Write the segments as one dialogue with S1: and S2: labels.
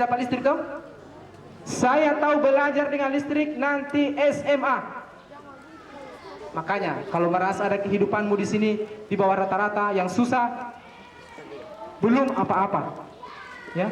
S1: dapat listrik dong? Saya tahu belajar dengan listrik nanti SMA. Makanya kalau merasa ada kehidupanmu di sini di bawah rata-rata yang susah, belum apa-apa, ya.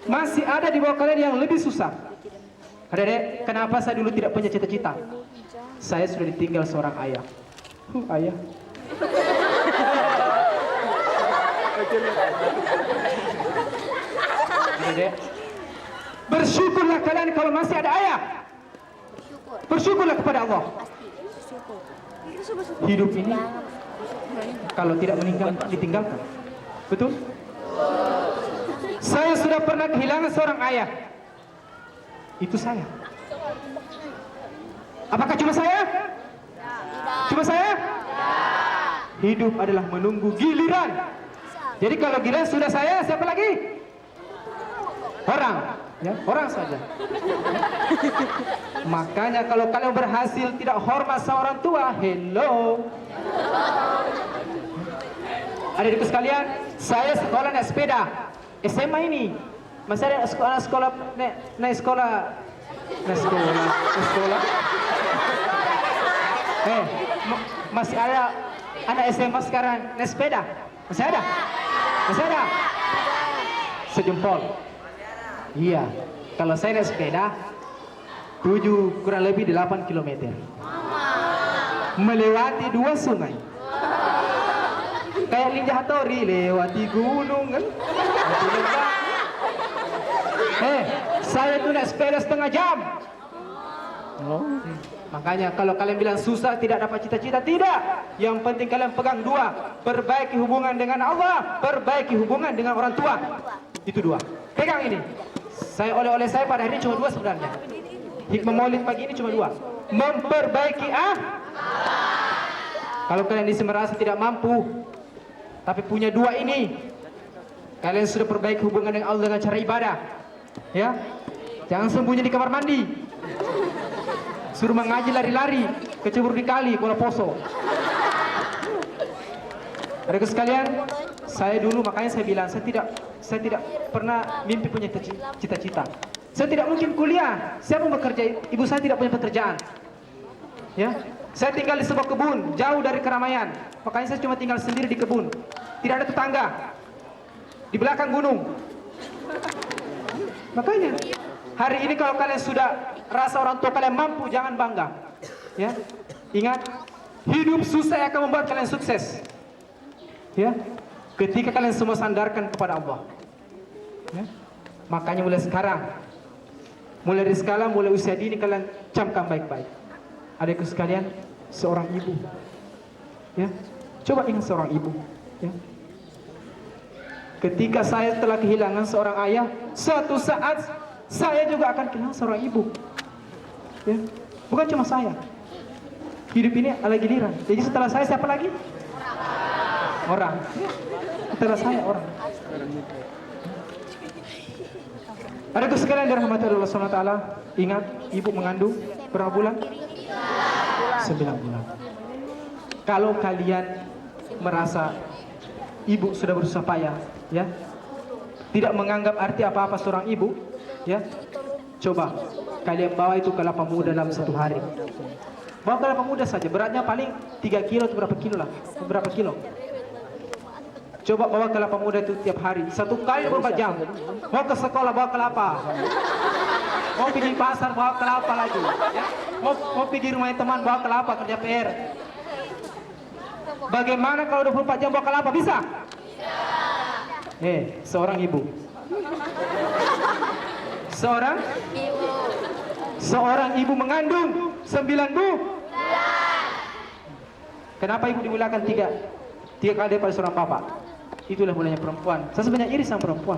S1: Masih ada di bawah kalian yang lebih susah. Adik-adik, kenapa saya dulu tidak punya cita-cita? Saya sudah ditinggal seorang ayah. Ayah. Adik-adik, bersyukurlah kalian kalau masih ada ayah. Bersyukurlah kepada Allah. Hidup ini kalau tidak meninggal ditinggalkan. Betul? Saya sudah pernah kehilangan seorang ayah. Itu saya. Apakah cuma saya? Cuma saya? Hidup adalah menunggu giliran. Jadi kalau giliran sudah saya, siapa lagi? Orang, ya, orang saja. Makanya kalau kalian berhasil tidak hormat seorang tua, hello. Adik-adikku sekalian, saya sekolah naik sepeda. SMA ini masih ada sekolah naik sekolah. Masih ada anak SMA sekarang naik sepeda? Masih ada? Masih ada? Sejempol. Iya, kalau saya naik sepeda 7 kurang lebih 8 km. Melewati 2 sungai. Kayak Ninja Hattori lewati gunung kan? Saya tuh naik sepeda setengah jam. Makanya kalau kalian bilang susah tidak dapat cita-cita, tidak. Yang penting kalian pegang 2. Perbaiki hubungan dengan Allah, perbaiki hubungan dengan orang tua. Itu 2. Pegang ini. Oleh-oleh saya pada hari ini cuma 2 sebenarnya. Hikmah Maulid pagi ini cuma 2. Memperbaiki Kalau kalian di sini merasa tidak mampu, tapi punya 2 ini, kalian sudah perbaiki hubungan dengan Allah dengan cara ibadah. Ya, jangan sembunyi di kamar mandi. Suruh mengaji lari-lari, kecebur di kali, bola poso. Adikku sekalian, saya dulu makanya saya bilang saya tidak pernah mimpi punya cita-cita. Saya tidak mungkin kuliah. Saya mau bekerja, ibu saya tidak punya pekerjaan. Ya, saya tinggal di sebuah kebun, jauh dari keramaian. Makanya saya cuma tinggal sendiri di kebun. Tidak ada tetangga. Di belakang gunung. Makanya hari ini kalau kalian sudah rasa orang tua kalian mampu, jangan bangga. Ya, ingat, hidup susah akan membuat kalian sukses. Ya, ketika kalian semua sandarkan kepada Allah. Ya, makanya mulai sekarang, mulai dari sekarang, mulai usia dini kalian camkan baik-baik. Adikku sekalian, seorang ibu. Ya, coba ingat seorang ibu. Ya. Ketika saya telah kehilangan seorang ayah, suatu saat saya juga akan kehilangan seorang ibu. Ya, bukan cuma saya. Hidup ini ada giliran. Jadi setelah saya siapa lagi? Orang. Setelah saya orang. Adikku sekalian dirahmati Allah SWT, ingat ibu mengandung berapa bulan? 9 bulan. Kalau kalian merasa ibu sudah berusaha payah, ya, tidak menganggap arti apa-apa seorang ibu, ya, coba kalian bawa itu kelapa muda dalam 1 hari. Bawa kelapa muda saja, beratnya paling 3 kilo atau berapa kilo lah, berapa kilo. Coba bawa kelapa muda itu tiap hari, 1 kali 24 jam. Mau ke sekolah bawa kelapa, mau pergi pasar bawa kelapa lagi, ya. Mau pergi rumah teman bawa kelapa kerja PR. Bagaimana kalau 24 jam bawa kelapa, bisa? Seorang ibu. Seorang ibu mengandung 9 bulan. Kenapa ibu dimulakan 3 kali daripada seorang bapak? Itulah mulanya perempuan. Saya sebenarnya iri sama perempuan.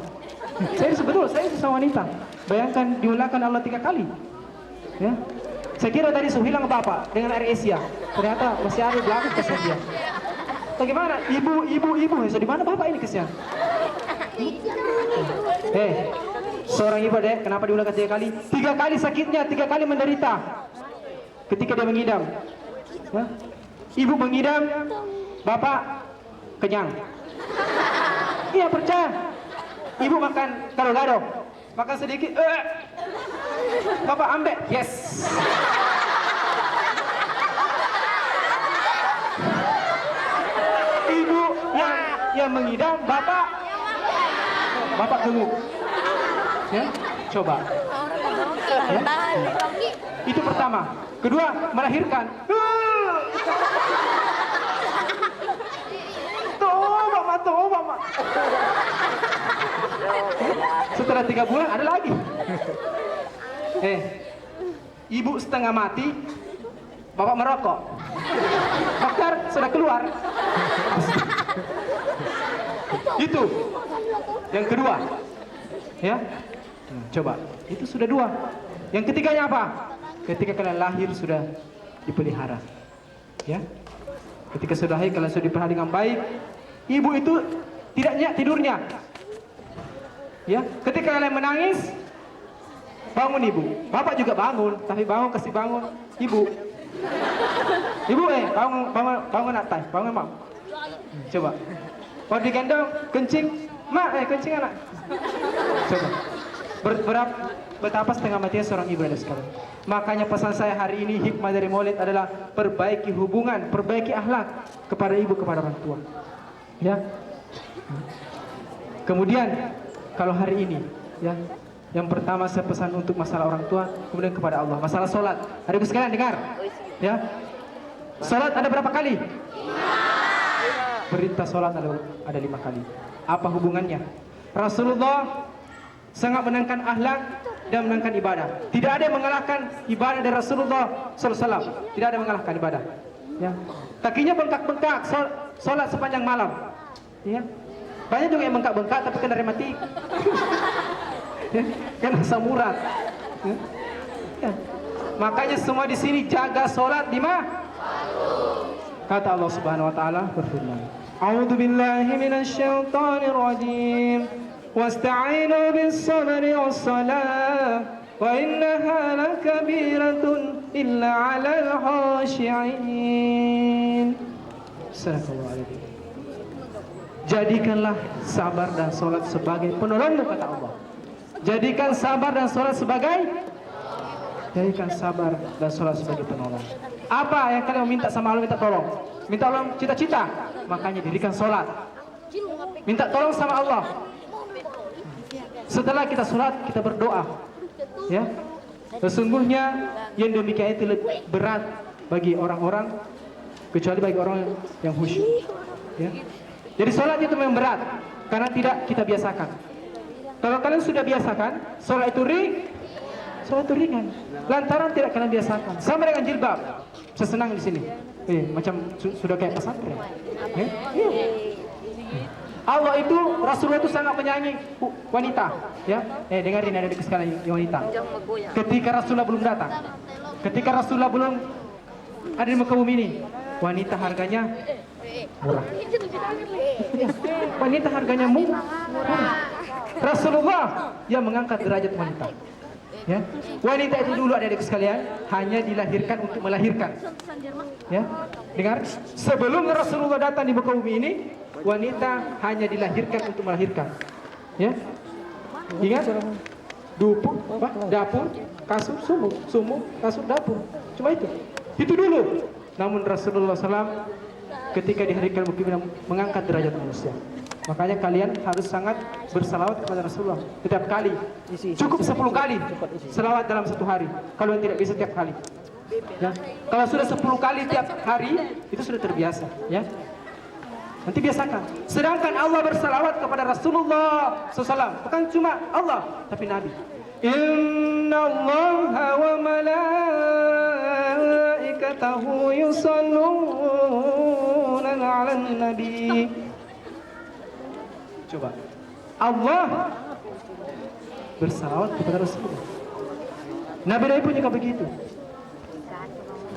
S1: Saya betul, saya iri sama wanita. Bayangkan dimulakan Allah 3 kali. Ya. Saya kira tadi sudah hilang bapak dengan air Asia. Ternyata masih ada di belakang kesian dia. Bagaimana? Ibu. So, di mana bapak ini kesian? Seorang ibu deh, kenapa diulangkan 3 kali? 3 kali sakitnya, 3 kali menderita. Ketika dia mengidam, ya? Ibu mengidam, bapak kenyang. Iya, percaya. Ibu makan gado-gado, Makan sedikit. Bapak ambek. Yes. Ibu yang mengidam, bapak gemuk. Ya, coba. Ya. Itu pertama. Kedua, melahirkan. Tuh, mama. Setelah 3 bulan ada lagi. Ibu setengah mati, bapak merokok. Dokter sudah keluar. Itu yang kedua. Ya, coba. Itu sudah 2. Yang ketiganya apa? Ketika kalian lahir sudah dipelihara. Ya. Ketika sudah lahir kalian sudah dipelihara dengan baik. Ibu itu tidak nyenyak tidurnya. Ya, ketika kalian menangis, bangun ibu. Bapak juga bangun, tapi kasih bangun ibu. Ibu bangun anak, bangun mak. Coba. Kalau digendong kencing, mak kencing anak. Coba. Betapa setengah matinya seorang ibu ada sekarang. Makanya pesan saya hari ini, hikmah dari Maulid adalah perbaiki hubungan, perbaiki akhlak kepada ibu, kepada orang tua. Ya. Kemudian kalau hari ini, ya, yang pertama saya pesan untuk masalah orang tua, kemudian kepada Allah, masalah sholat. Hari ibu sekalian dengar, ya. Sholat ada berapa kali? 5. Perintah sholat ada 5 kali. Apa hubungannya? Rasulullah sangat menangkan akhlak dan menangkan ibadah. Tidak ada yang mengalahkan ibadah dari Rasulullah SAW. Tidak ada yang mengalahkan ibadah. Ya. Kakinya bengkak-bengkak, sholat sepanjang malam. Ya. Banyak juga yang bengkak-bengkak tapi kena rematik. Ya. Kena asam urat. Ya. Ya. Makanya semua di sini jaga sholat di mana? Kata Allah Subhanahu wa taala berfirman, "A'udzu billahi minasyaitonir rajim. Wasta'inu bis-sabri was-salah wa innaha lakabiratun illa 'alal khashi'in." Sallallahu alaihi. Jadikanlah sabar dan sholat sebagai penolongmu, kata Allah. Jadikan sabar dan sholat sebagai penolong. Apa yang kalian minta sama Allah, minta tolong? Minta tolong cita-cita, makanya dirikan sholat. Minta tolong sama Allah. Setelah kita sholat, kita berdoa. Ya, sesungguhnya yang demikian itu lebih berat bagi orang-orang, kecuali bagi orang yang khusyuk. Ya. Jadi sholat itu memang berat karena tidak kita biasakan. Kalau kalian sudah biasakan, sholat itu ringan. Lantaran tidak kalian biasakan. Sama dengan jilbab. Saya senang di sini. Macam sudah kayak pesantren. Allah itu, Rasulullah itu sangat menyayangi wanita. Ya, dengarin ada sekali wanita. Ketika Rasulullah belum datang, ketika Rasulullah belum ada di muka bumi ini, wanita harganya murah. Wanita harganya murah. Rasulullah yang mengangkat derajat wanita. Ya. Wanita itu dulu ada sekalian hanya dilahirkan untuk melahirkan. Ya. Dengar, sebelum Rasulullah datang di muka bumi ini, wanita hanya dilahirkan untuk melahirkan. Ya. Ingat? Dapur, kasur, sumur, kasur, dapur. Cuma itu. Itu dulu. Namun Rasulullah SAW ketika diharikan bumi mengangkat derajat manusia. Makanya kalian harus sangat bersalawat kepada Rasulullah setiap kali. Cukup 10 kali salawat dalam 1 hari. Kalau tidak bisa tiap kali. Ya. Kalau sudah 10 kali tiap hari itu sudah terbiasa. Ya. Nanti biasakan. Sedangkan Allah bersalawat kepada Rasulullah SAW. Bukan cuma Allah, tapi Nabi. Inna Allaha wa malaikatahu yusalluna 'alan nabi. Coba. Allah bersalawat kepada Rasulullah. Nabi pun juga begitu.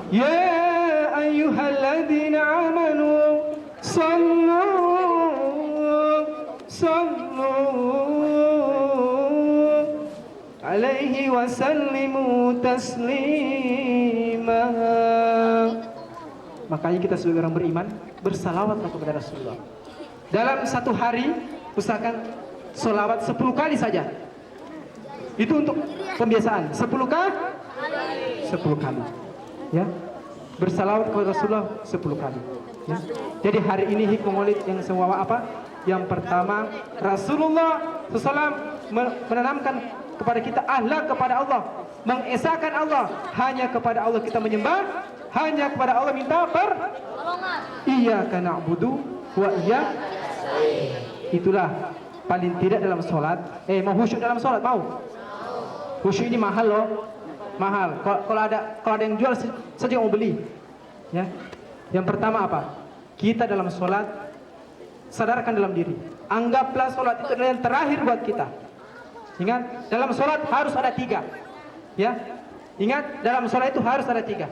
S1: Ya ayyuhalladzina amanu sallu alaihi wa sallimu taslima. Makanya kita sebagai orang beriman bersalawatlah kepada Rasulullah. Dalam 1 hari usahakan sholawat 10 kali saja. Itu untuk pembiasaan. 10 kali? 10 kali. Ya. Bersalawat kepada Rasulullah 10 kali. Ya. Jadi hari ini hikmah maulid yang semua apa? Yang pertama, Rasulullah SAW menanamkan kepada kita akhlak kepada Allah, mengesahkan Allah. Hanya kepada Allah kita menyembah, hanya kepada Allah minta pertolongan. Iyyaka na'budu wa iyyaka. Itulah paling tidak dalam sholat. Mau khusyuk dalam sholat, mau? Khusyuk ini mahal loh, mahal. Kalau ada yang jual saja mau beli. Ya. Yang pertama apa? Kita dalam sholat sadarkan dalam diri. Anggaplah sholat itu adalah yang terakhir buat kita. Ingat, dalam sholat harus ada 3. Ya, ingat dalam sholat itu harus ada 3.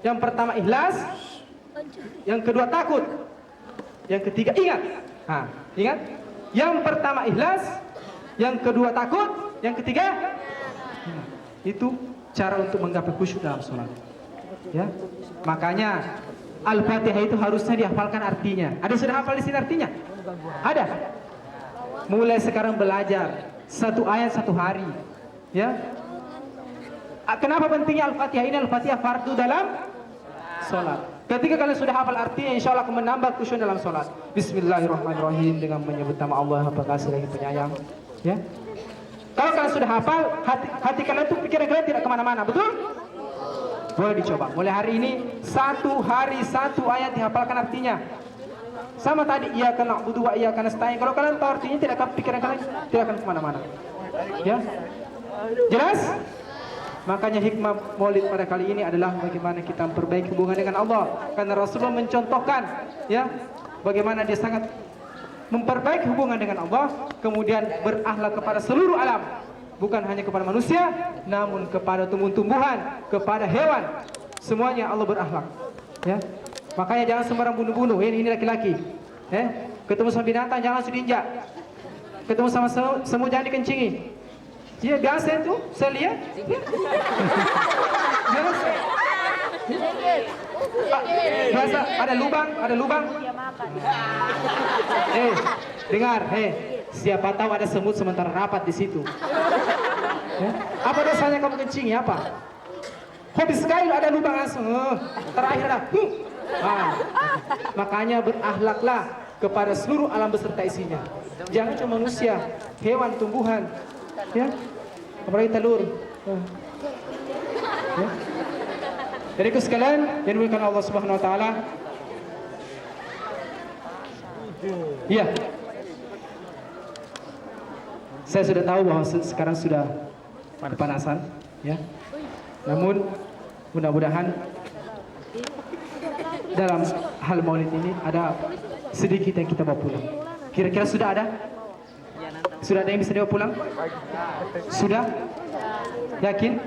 S1: Yang pertama ikhlas, yang kedua takut, yang ketiga ingat. Ingat. Yang pertama ikhlas, yang kedua takut, yang ketiga itu cara untuk menggapai khusyuk dalam sholat. Ya, makanya Al-Fatihah itu harusnya dihafalkan artinya. Ada sudah hafal di sini artinya? Ada. Mulai sekarang belajar 1 ayat 1 hari. Ya. Kenapa pentingnya Al-Fatihah ini? Al-Fatihah fardu dalam sholat. Ketika kalian sudah hafal artinya, insya Allah akan menambah khusyuk dalam sholat. Bismillahirrahmanirrahim, dengan menyebut nama Allah Maha Pengasih lagi Penyayang. Ya. Kalau kalian sudah hafal, hati kalian itu pikiran kalian tidak kemana-mana, betul? Boleh dicoba. Mulai hari ini 1 hari 1 ayat dihafalkan artinya. Sama tadi, iyyaka na'budu wa iyyaka nasta'in. Kalau kalian tahu artinya, tidak akan pikiran kalian tidak akan kemana-mana. Ya, jelas? Makanya hikmah maulid pada kali ini adalah bagaimana kita memperbaiki hubungan dengan Allah. Karena Rasulullah mencontohkan, ya, bagaimana dia sangat memperbaiki hubungan dengan Allah, kemudian berakhlak kepada seluruh alam, bukan hanya kepada manusia, namun kepada tumbuh-tumbuhan, kepada hewan, semuanya Allah berakhlak. Ya, makanya jangan sembarang bunuh-bunuh. Ini laki-laki. Ketemu sama binatang jangan langsung diinjak. Ketemu sama semut jangan dikencingi. Iya biasa itu, saya lihat. Biasa. Biasa, ada lubang. Dengar, siapa tahu ada semut sementara rapat di situ. Apa dosanya kamu kencingi apa? Hobi sekali ada lubang langsung. Terakhir ada. Makanya berakhlaklah kepada seluruh alam beserta isinya. Jangan cuma manusia, hewan, tumbuhan. Ya, apalagi telur. Ya. Jadi sekalian yang dimuliakan Allah Subhanahu Wa Taala. Iya. Saya sudah tahu bahwa sekarang sudah kepanasan, ya. Namun mudah-mudahan dalam hal maulid ini ada sedikit yang kita bawa pulang. Kira-kira sudah ada? Sudah ada yang bisa dibawa pulang? Sudah? Yakin?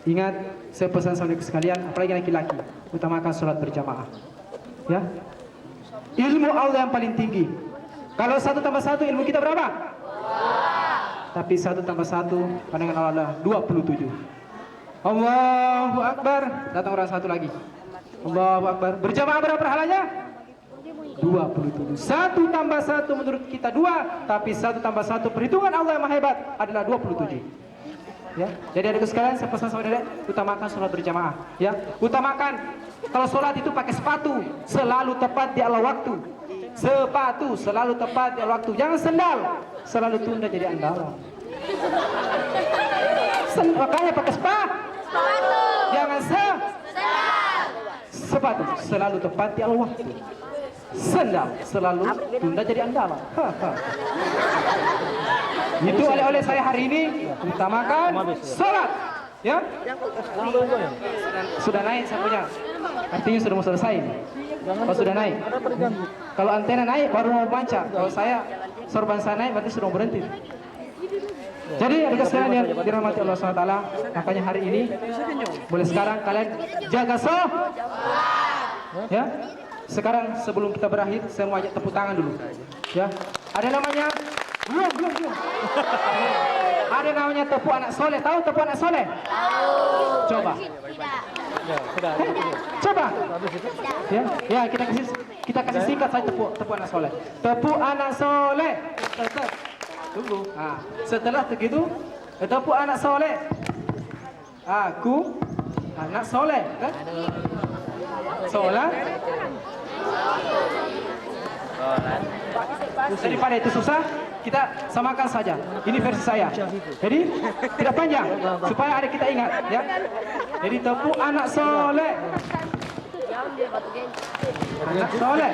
S1: Ingat, saya pesan saudara sekalian, apalagi laki-laki, utamakan sholat berjamaah. Ya, ilmu Allah yang paling tinggi. Kalau 1 tambah 1 ilmu kita berapa? Tapi 1 tambah 1 pandangan Allah 27. Allahu Akbar. Datang orang satu lagi. Allahu Akbar. Berjamaah berapa pahalanya? 27. 1 tambah 1 menurut kita 2, tapi 1 tambah 1 perhitungan Allah yang maha hebat adalah 27. Ya, jadi adik sekalian, saya pesan sama dedek, utamakan sholat berjamaah. Ya, utamakan kalau sholat itu pakai sepatu, selalu tepat di ala waktu. Sepatu selalu tepat di ala waktu. Jangan sendal, selalu tunda jadi andalan. Makanya pakai sepatu. Jangan sepatu selalu tepat di ala waktu. Sendal selalu tunda jadi andalan. Itu oleh saya hari ini, utamakan sholat. Ya, sudah naik sapunya. Artinya sudah mau selesai. Kalau sudah naik, kalau antena naik baru mau panca. Kalau saya sorban saya naik berarti sudah mau berhenti. Jadi adik sekalian yang dirahmati Allah SWT, makanya hari ini boleh sekarang kalian jaga sholat. Ya. Sekarang sebelum kita berakhir, saya mau ajak tepuk tangan dulu. Ya, ada namanya belum. Ada namanya tepuk anak soleh. Tahu tepuk anak soleh? Tahu. Coba. Coba. Ya, kita kasih singkat saja tepuk anak soleh. Tepuk anak soleh. Tunggu. Setelah begitu Ataupun anak soleh. Aku anak soleh, kan? Solat. Daripada itu susah, kita samakan saja. Ini versi saya. Jadi tidak panjang supaya adik kita ingat, ya. Jadi tepu anak soleh. Anak soleh.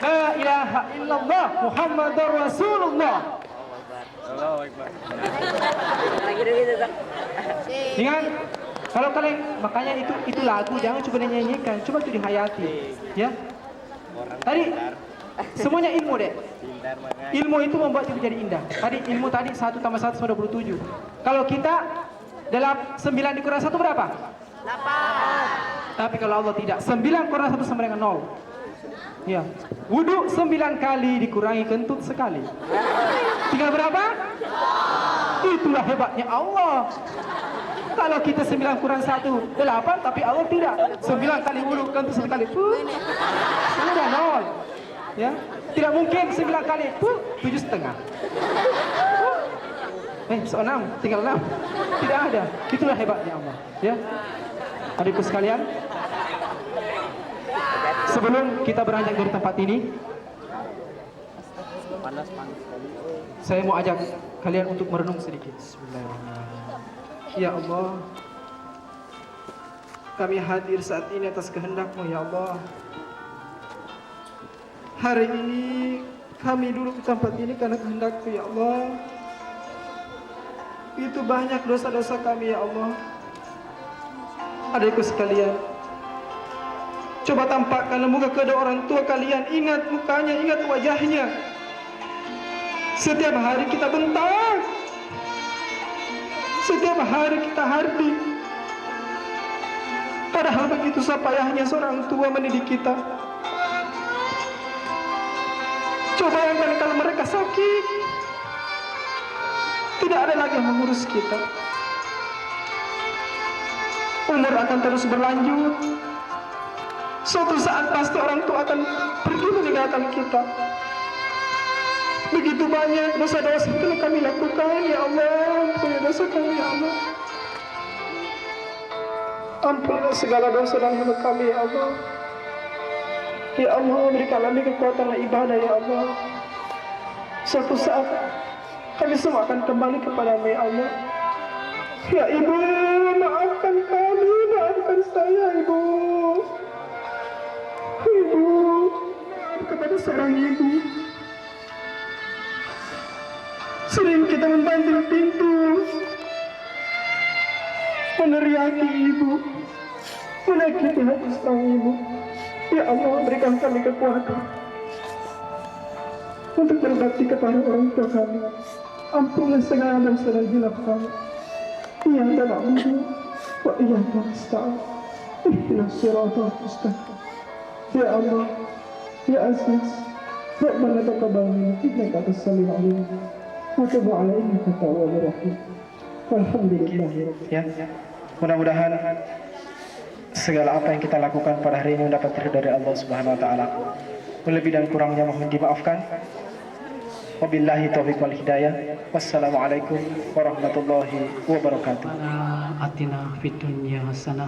S1: La ilaha illallah Muhammadur Rasulullah. Ingat, kalau kalian makanya itu lagu jangan coba nyanyikan, coba itu dihayati, ya. Tadi semuanya ilmu deh. Ilmu itu membuat hidup jadi indah. Tadi ilmu tadi 1 tambah 1 sama 27. Kalau kita dalam 9 dikurang 1 berapa? 8. Tapi kalau Allah tidak, 9 kurang 1 sama dengan 0. Ya. Wudhu 9 kali dikurangi kentut sekali. Tinggal berapa? Itulah hebatnya Allah. Kalau kita 9 kurang 1 8, tapi Allah tidak. 9 kali wudhu kentut sekali. Sudah 0. Ya. Tidak mungkin 9 kali 7,5. 6, tinggal 6. Tidak ada. Itulah hebatnya Allah. Ya. Adikku sekalian, sebelum kita beranjak dari tempat ini, saya mau ajak kalian untuk merenung sedikit. Bismillahirrahmanirrahim. Ya Allah, kami hadir saat ini atas kehendak-Mu, ya Allah. Hari ini kami duduk di tempat ini karena kehendak-Mu, ya Allah. Itu banyak dosa-dosa kami, ya Allah. Adikku sekalian, coba tampakkan muka kedua orang tua kalian. Ingat mukanya, ingat wajahnya. Setiap hari kita bentak, setiap hari kita hardik. Padahal begitu payahnya seorang tua mendidik kita. Coba bayangkan kalau mereka sakit, tidak ada lagi yang mengurus kita. Umur akan terus berlanjut. Suatu saat pasti orang tua akan pergi meninggalkan kita. Begitu banyak dosa-dosa yang telah kami lakukan, ya Allah. Ampuni dosa kami, ya Allah. Ampunilah segala dosa dan hidup kami, ya Allah. Ya Allah, berikanlah kami kekuatan dan ibadah, ya Allah. Suatu saat kami semua akan kembali kepadamu, ya Allah. Ya Ibu, maafkan kami, maafkan saya, Ibu. Ibu, kepada seorang ibu, sering kita membanting pintu, meneriaki ibu, menyakiti hati seorang ibu. Ya Allah, berikan kami kekuatan untuk berbakti kepada orang tua kami. Ampunilah segala dosa dan hilaf kami. Iyyaka na'budu wa iyyaka nasta'in. Ihdinas siratal mustaqim. Ya Allah, ya Aziz, Rabbana taqabbal minna innaka antas samiul alim wa tub 'alaina innaka tawwabur rahim. Walhamdulillahirabbil alamin. Mudah-mudahan segala apa yang kita lakukan pada hari ini mendapat ridha dari Allah Subhanahu wa taala. Lebih dan kurangnya mohon dimaafkan. Wabillahi taufiq wal hidayah. Wassalamualaikum warahmatullahi wabarakatuh. Atina fid dunya hasanah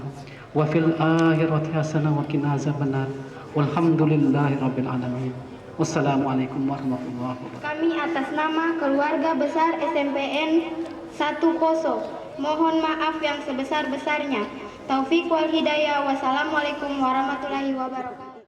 S1: wa fil akhirati hasanah wa qina azabannar. Walhamdulillahi rabbil alamin. Wassalamualaikum warahmatullahi wabarakatuh.
S2: Kami atas nama keluarga besar SMPN 1 Poso mohon maaf yang sebesar-besarnya. Taufik wal hidayah. Wassalamualaikum warahmatullahi wabarakatuh.